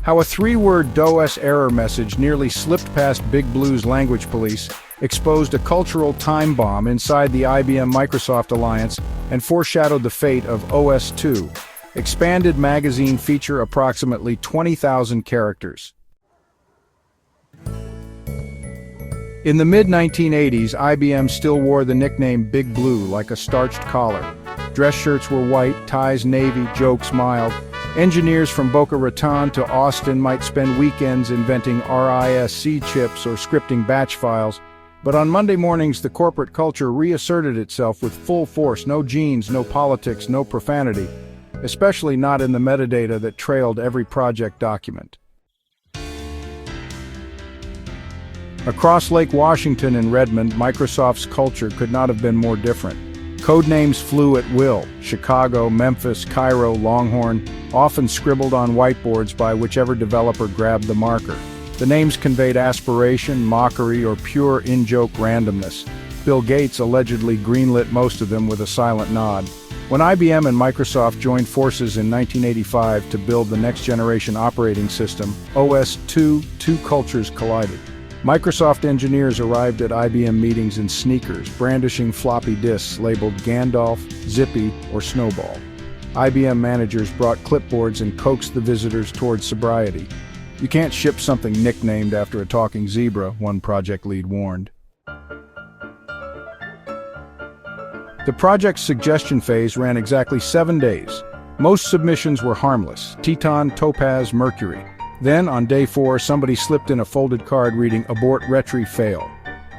How a three-word DOS error message nearly slipped past Big Blue's language police, exposed a cultural time bomb inside the IBM-Microsoft alliance, and foreshadowed the fate of OS/2. Expanded magazine feature approximately 20,000 characters. In the mid-1980s, IBM still wore the nickname Big Blue like a starched collar. Dress shirts were white, ties navy, jokes mild. Engineers from Boca Raton to Austin might spend weekends inventing RISC chips or scripting batch files, but on Monday mornings the corporate culture reasserted itself with full force. No jeans, no politics, no profanity, especially not in the metadata that trailed every project document. Across Lake Washington and Redmond, Microsoft's culture could not have been more different. Codenames flew at will: Chicago, Memphis, Cairo, Longhorn, often scribbled on whiteboards by whichever developer grabbed the marker. The names conveyed aspiration, mockery, or pure in-joke randomness. Bill Gates allegedly greenlit most of them with a silent nod. When IBM and Microsoft joined forces in 1985 to build the next-generation operating system, OS/2, two cultures collided. Microsoft engineers arrived at IBM meetings in sneakers, brandishing floppy disks labeled Gandalf, Zippy, or Snowball. IBM managers brought clipboards and coaxed the visitors towards sobriety. "You can't ship something nicknamed after a talking zebra," one project lead warned. The project's suggestion phase ran exactly 7 days. Most submissions were harmless: Teton, Topaz, Mercury. Then, on day 4, somebody slipped in a folded card reading "Abort Retry Fail."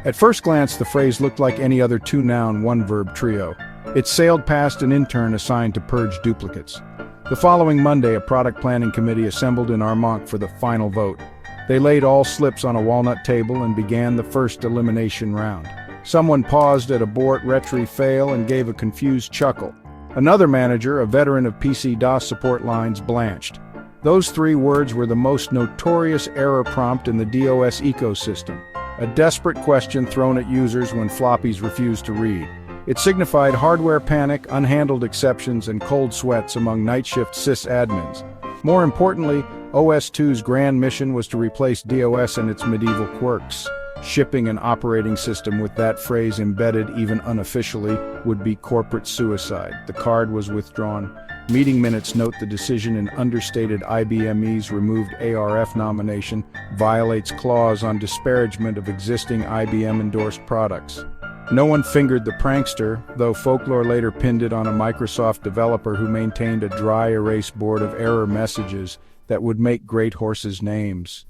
At first glance, the phrase looked like any other two-noun, one-verb trio. It sailed past an intern assigned to purge duplicates. The following Monday, a product planning committee assembled in Armonk for the final vote. They laid all slips on a walnut table and began the first elimination round. Someone paused at "Abort Retry Fail" and gave a confused chuckle. Another manager, a veteran of PC-DOS support lines, blanched. Those 3 words were the most notorious error prompt in the DOS ecosystem, a desperate question thrown at users when floppies refused to read. It signified hardware panic, unhandled exceptions, and cold sweats among night-shift sysadmins. More importantly, OS/2's grand mission was to replace DOS and its medieval quirks. Shipping an operating system with that phrase embedded, even unofficially, would be corporate suicide. The card was withdrawn. Meeting minutes note the decision in understated Ibm'S removed ARF nomination, violates clause on disparagement of existing IBM-endorsed products. No one fingered the prankster, though folklore later pinned it on a Microsoft developer who maintained a dry erase board of error messages that would make great horses' names.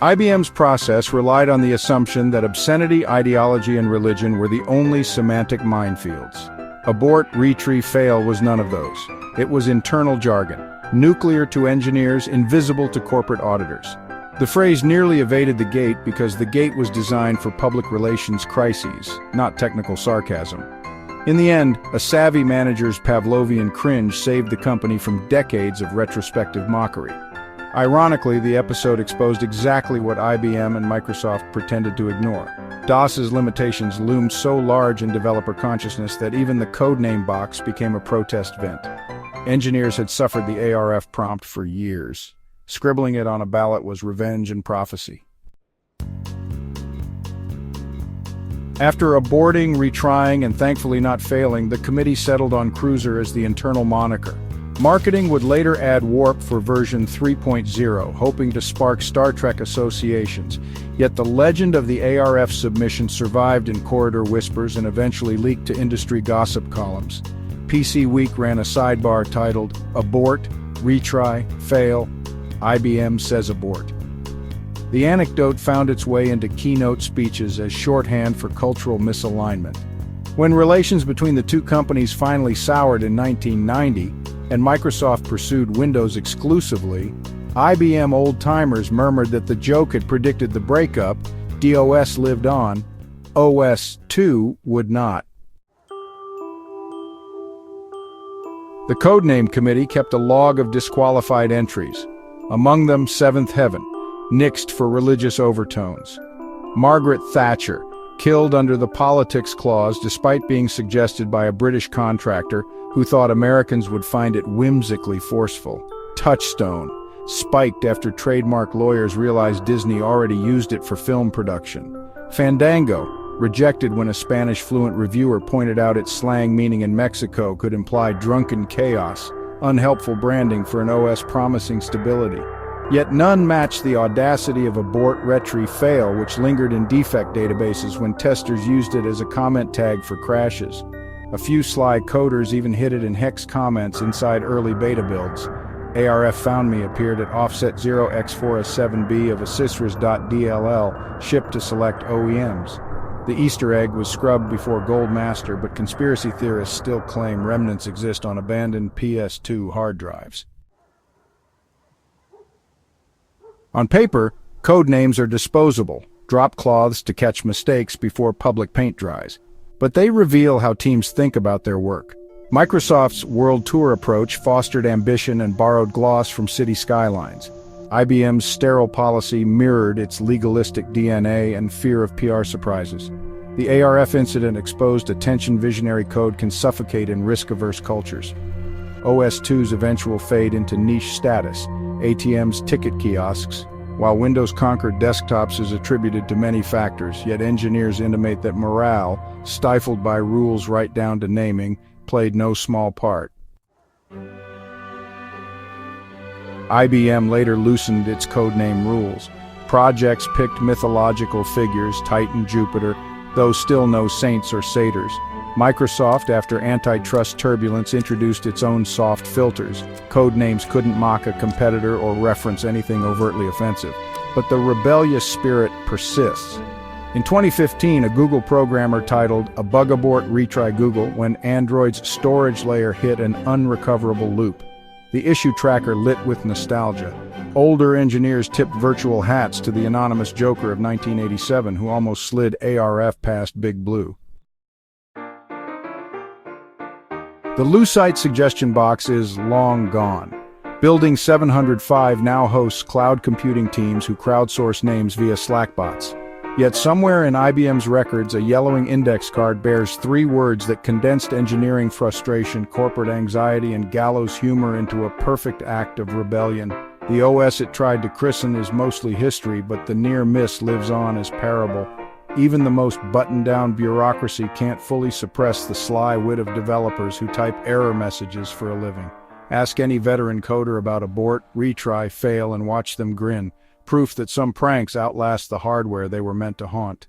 IBM's process relied on the assumption that obscenity, ideology, and religion were the only semantic minefields. Abort, retry, fail was none of those. It was internal jargon, nuclear to engineers, invisible to corporate auditors. The phrase nearly evaded the gate because the gate was designed for public relations crises, not technical sarcasm. In the end, a savvy manager's Pavlovian cringe saved the company from decades of retrospective mockery. Ironically, the episode exposed exactly what IBM and Microsoft pretended to ignore. DOS's limitations loomed so large in developer consciousness that even the codename box became a protest vent. Engineers had suffered the ARF prompt for years. Scribbling it on a ballot was revenge and prophecy. After aborting, retrying, and thankfully not failing, the committee settled on Cruiser as the internal moniker. Marketing would later add Warp for version 3.0, hoping to spark Star Trek associations. Yet the legend of the ARF submission survived in corridor whispers and eventually leaked to industry gossip columns. PC Week ran a sidebar titled, "Abort, Retry, Fail, IBM Says Abort." The anecdote found its way into keynote speeches as shorthand for cultural misalignment. When relations between the two companies finally soured in 1990, and Microsoft pursued Windows exclusively, IBM old-timers murmured that the joke had predicted the breakup. DOS lived on, OS/2 would not. The Codename Committee kept a log of disqualified entries, among them Seventh Heaven, nixed for religious overtones. Margaret Thatcher, killed under the politics clause despite being suggested by a British contractor who thought Americans would find it whimsically forceful. Touchstone, spiked after trademark lawyers realized Disney already used it for film production. Fandango, rejected when a Spanish-fluent reviewer pointed out its slang meaning in Mexico could imply drunken chaos, unhelpful branding for an OS promising stability. Yet none matched the audacity of abort retry fail, which lingered in defect databases when testers used it as a comment tag for crashes. A few sly coders even hid it in hex comments inside early beta builds. ARF Found Me appeared at offset 0x4S7B of assisras.dll, shipped to select OEMs. The Easter egg was scrubbed before Gold Master, but conspiracy theorists still claim remnants exist on abandoned PS2 hard drives. On paper, code names are disposable, drop cloths to catch mistakes before public paint dries. But they reveal how teams think about their work. Microsoft's World Tour approach fostered ambition and borrowed gloss from city skylines. IBM's sterile policy mirrored its legalistic DNA and fear of PR surprises. The ARF incident exposed a tension visionary code can suffocate in risk-averse cultures. OS2's eventual fade into niche status, ATM's ticket kiosks, while Windows conquered desktops is attributed to many factors, yet engineers intimate that morale, stifled by rules right down to naming, played no small part. IBM later loosened its codename rules. Projects picked mythological figures, Titan, Jupiter, though still no saints or satyrs. Microsoft, after antitrust turbulence, introduced its own soft filters. Codenames couldn't mock a competitor or reference anything overtly offensive. But the rebellious spirit persists. In 2015, a Google programmer titled "A Bug Abort Retry Google" when Android's storage layer hit an unrecoverable loop. The issue tracker lit with nostalgia. Older engineers tipped virtual hats to the anonymous joker of 1987 who almost slid ARF past Big Blue. The Lucite suggestion box is long gone. Building 705 now hosts cloud computing teams who crowdsource names via Slackbots. Yet somewhere in IBM's records, a yellowing index card bears 3 words that condensed engineering frustration, corporate anxiety, and gallows humor into a perfect act of rebellion. The OS it tried to christen is mostly history, but the near miss lives on as parable. Even the most buttoned-down bureaucracy can't fully suppress the sly wit of developers who type error messages for a living. Ask any veteran coder about abort, retry, fail, and watch them grin. Proof that some pranks outlast the hardware they were meant to haunt.